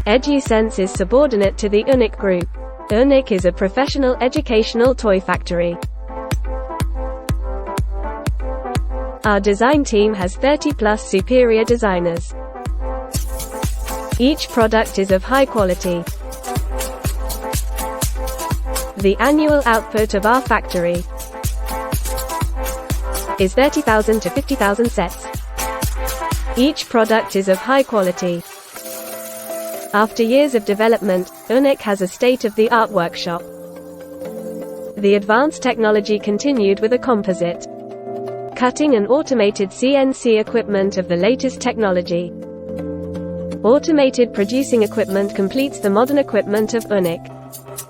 Edusense is subordinate to the UNIC group. UNIC is a professional educational toy factory. Our design team has 30+ superior designers. Each product is of high quality. The annual output of our factory is 30,000 to 50,000 sets. Each product is of high quality. After years of development, UNIC has a state-of-the-art workshop. The advanced technology continued with a composite cutting and automated CNC equipment of the latest technology. Automated producing equipment completes the modern equipment of UNIC.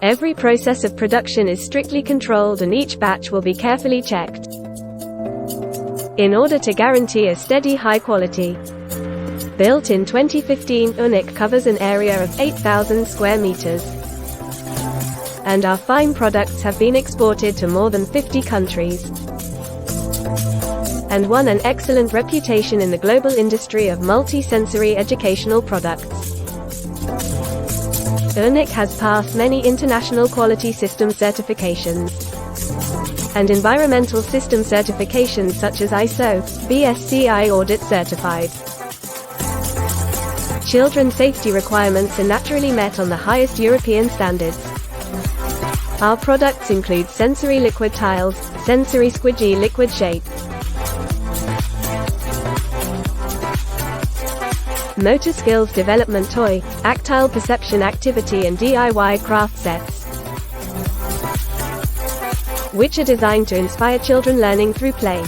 Every process of production is strictly controlled and each batch will be carefully checked in order to guarantee a steady high quality. Built in 2015, UNIC covers an area of 8,000 square meters. And our fine products have been exported to more than 50 countries. And won an excellent reputation in the global industry of multi-sensory educational products. UNIC has passed many international quality system certifications and environmental system certifications such as ISO, BSCI audit certified. Children's safety requirements are naturally met on the highest European standards. Our products include sensory liquid tiles, sensory squidgy liquid shape, motor skills development toy, tactile perception activity and DIY craft sets, which are designed to inspire children learning through play.